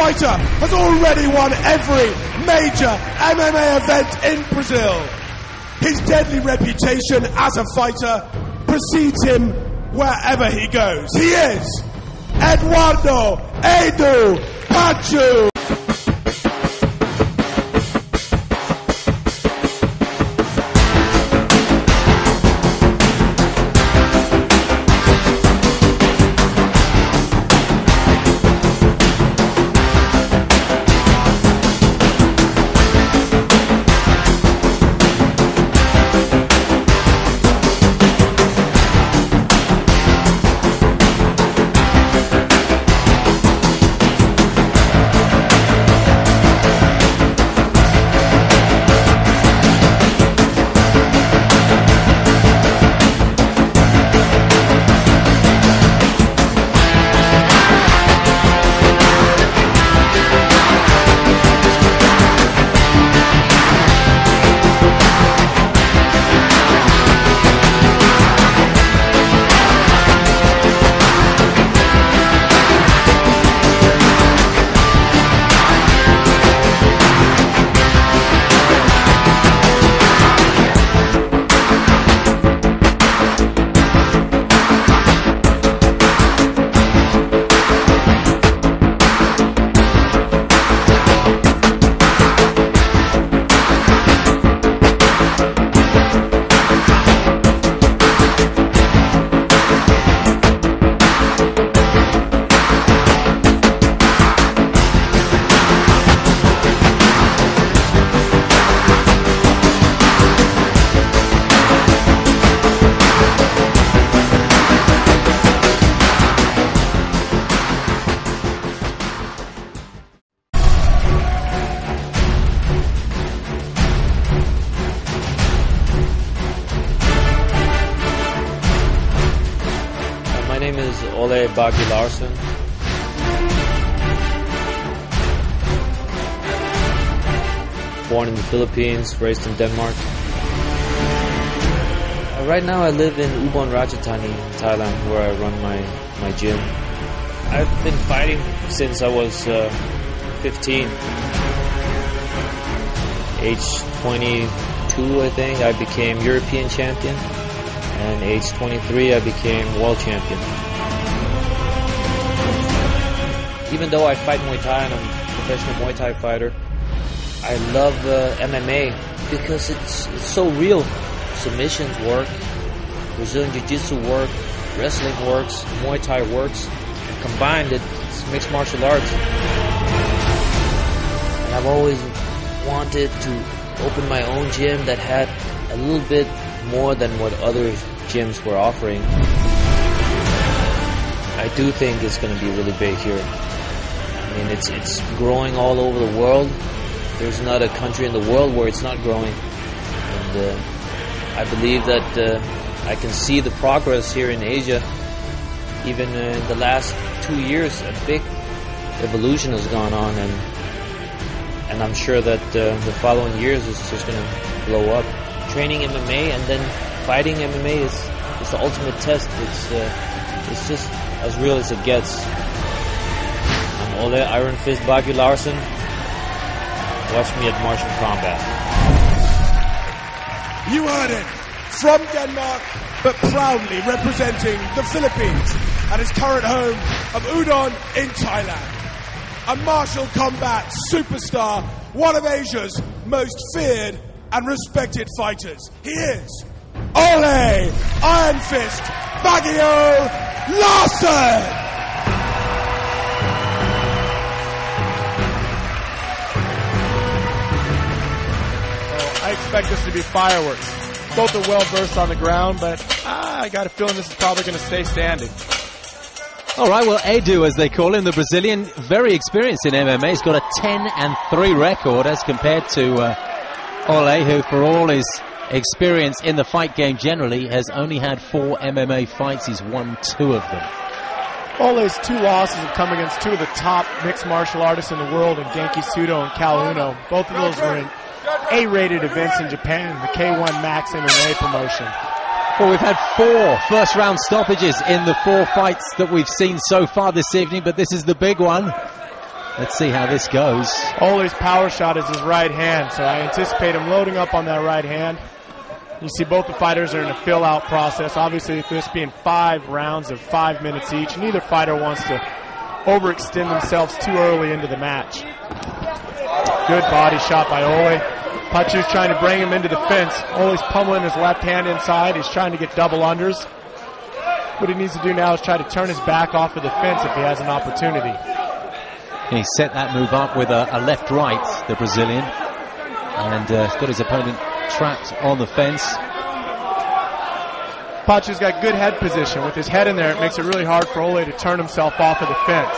fighter has already won every major MMA event in Brazil. His deadly reputation as a fighter precedes him wherever he goes. He is Eduardo Edu Pachu. My name is baguio Laursen. Born in the Philippines, raised in Denmark. Right now I live in Ubon Ratchathani, Thailand, where I run my gym. I've been fighting since I was 15. Age 22, I think, I became European champion. And age 23, I became world champion. Even though I fight Muay Thai and I'm a professional Muay Thai fighter, I love MMA because it's so real. Submissions work, Brazilian Jiu-Jitsu work, wrestling works, Muay Thai works. And combined, it's mixed martial arts. And I've always wanted to open my own gym that had a little bit more than what other gyms were offering. I do think it's going to be really big here. I mean, it's growing all over the world. There's not a country in the world where it's not growing. And I believe that I can see the progress here in Asia. Even in the last 2 years, a big evolution has gone on, and I'm sure that the following years is just going to blow up. Training MMA and then fighting MMA is the ultimate test. It's just as real as it gets. I'm Ole Iron Fist Baguio Laursen. Watch me at Martial Combat. You heard it. From Denmark, but proudly representing the Philippines at his current home of Udon in Thailand. A martial combat superstar, one of Asia's most feared and respected fighters. He is Ole Iron Fist Baguio Laursen. I expect this to be fireworks. Both are well versed on the ground, but I got a feeling this is probably going to stay standing. All right, well, Edu, as they call him, the Brazilian, very experienced in MMA. He's got a 10-3 record as compared to Ole, who, for all his experience in the fight game generally, has only had 4 MMA fights. He's won 2 of them. Ole's 2 losses have come against 2 of the top mixed martial artists in the world, in Genki Sudo and Cal Uno. Both of those were in A-rated events in Japan, the K1 Max MMA promotion. Well, we've had 4 first-round stoppages in the 4 fights that we've seen so far this evening, but this is the big one. Let's see how this goes. Ole's power shot is his right hand, so I anticipate him loading up on that right hand. You see both the fighters are in a fill-out process. Obviously, with this being 5 rounds of 5 minutes each, neither fighter wants to overextend themselves too early into the match. Good body shot by Ole. Pachu's trying to bring him into the fence. Ole's pummeling his left hand inside. He's trying to get double unders. What he needs to do now is try to turn his back off of the fence if he has an opportunity. He set that move up with a left-right, the Brazilian, and got his opponent trapped on the fence. Pachu's got good head position. With his head in there, it makes it really hard for Ole to turn himself off of the fence.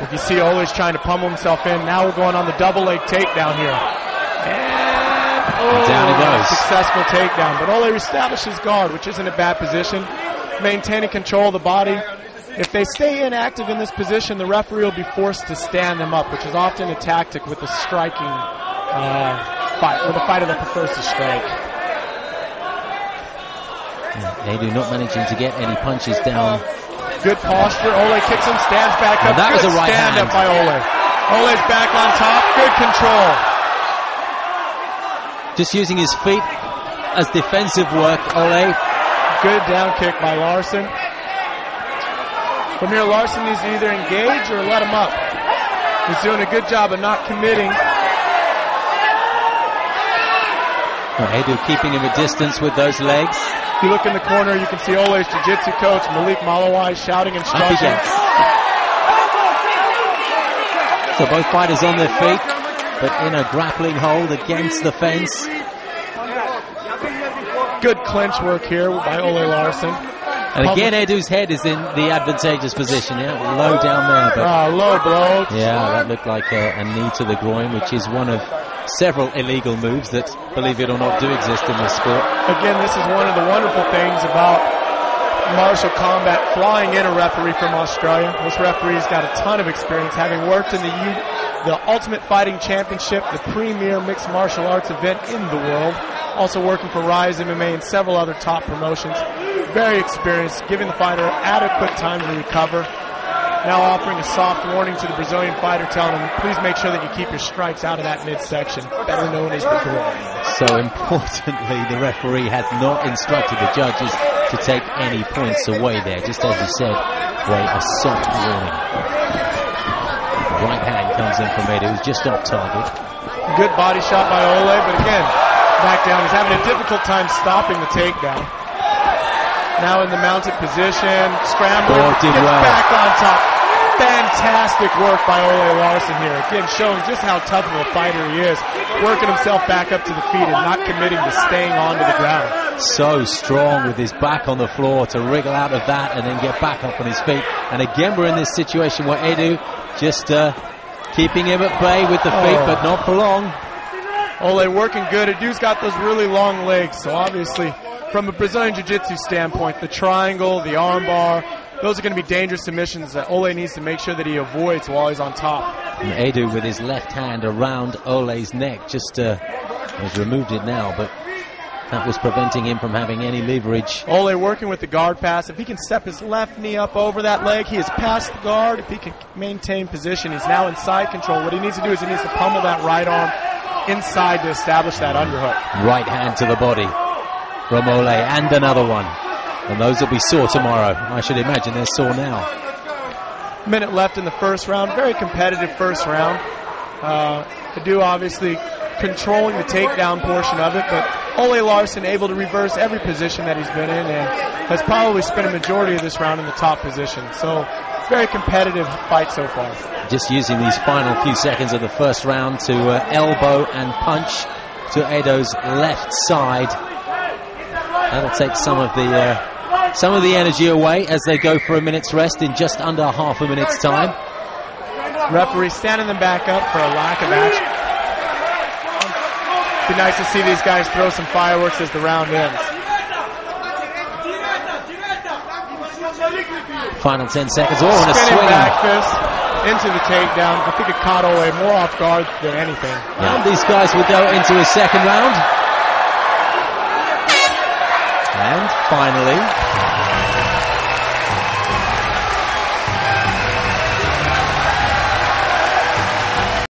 If you see Ole's trying to pummel himself in, now we're going on the double leg takedown here. And down he goes. Successful takedown. But Ole establishes guard, which isn't a bad position. Maintaining control of the body. If they stay inactive in this position, the referee will be forced to stand them up, which is often a tactic with a striking fight, with a fighter that prefers to strike. Edu not managing to get any punches down. Good posture. Ole kicks him, stands back up. That was good a right stand hand. up by Ole. Ole's back on top. Good control. Just using his feet as defensive work, Ole. Good down kick by Laursen. From here, Laursen needs to either engage or let him up. He's doing a good job of not committing. Edu keeping him at distance with those legs. If you look in the corner, you can see Ole's jiu-jitsu coach, Malik Malawai, shouting instructions. So both fighters on their feet, but in a grappling hold against the fence. Good clinch work here by Ole Laursen. And again, Edu's head is in the advantageous position. Yeah, low down there. But low blow. yeah, that looked like a knee to the groin, which is one of several illegal moves that, believe it or not, do exist in this sport. Again, this is one of the wonderful things about martial combat, flying in a referee from Australia. This referee's got a ton of experience, having worked in the Ultimate Fighting Championship, the premier mixed martial arts event in the world. Also working for Rise MMA and several other top promotions. Very experienced, giving the fighter adequate time to recover. Now offering a soft warning to the Brazilian fighter, telling him, please make sure that you keep your strikes out of that midsection, better known as the groin. So importantly, the referee has not instructed the judges to take any points away there. Just as you said, a soft warning. Right hand comes in from Edu, who's just off target. Good body shot by Ole, but again, back down. He's having a difficult time stopping the takedown. Now in the mounted position, scrambling, did gets well. Back on top. Fantastic work by Ole Laursen here. Again, showing just how tough of a fighter he is. Working himself back up to the feet and not committing to staying onto the ground. So strong with his back on the floor to wriggle out of that and then get back up on his feet. And again, we're in this situation where Edu just keeping him at bay with the feet, but not for long. Ole working good. Edu's got those really long legs, so obviously from a Brazilian Jiu-Jitsu standpoint, the triangle, the armbar, those are going to be dangerous submissions that Ole needs to make sure that he avoids while he's on top. And Edu with his left hand around Ole's neck, just has removed it now, but that was preventing him from having any leverage. Ole working with the guard pass. If he can step his left knee up over that leg, he is past the guard. If he can maintain position, he's now in side control. What he needs to do is he needs to pummel that right arm inside to establish that underhook. Right hand to the body from Ole, and another one. And those will be sore tomorrow. I should imagine they're sore now. Minute left in the first round. Very competitive first round. Edu obviously controlling the takedown portion of it, but Ole Laursen able to reverse every position that he's been in and has probably spent a majority of this round in the top position. So very competitive fight so far. Just using these final few seconds of the first round to elbow and punch to Edu's left side. That'll take some of the energy away as they go for a minute's rest in just under half a minute's time. Referee standing them back up for a lack of action. Be nice to see these guys throw some fireworks as the round ends. Final 10 seconds. Oh, and a Spinning swing. back fist into the takedown. I think it caught Ole more off guard than anything. Yeah. And these guys will go into a second round. And finally,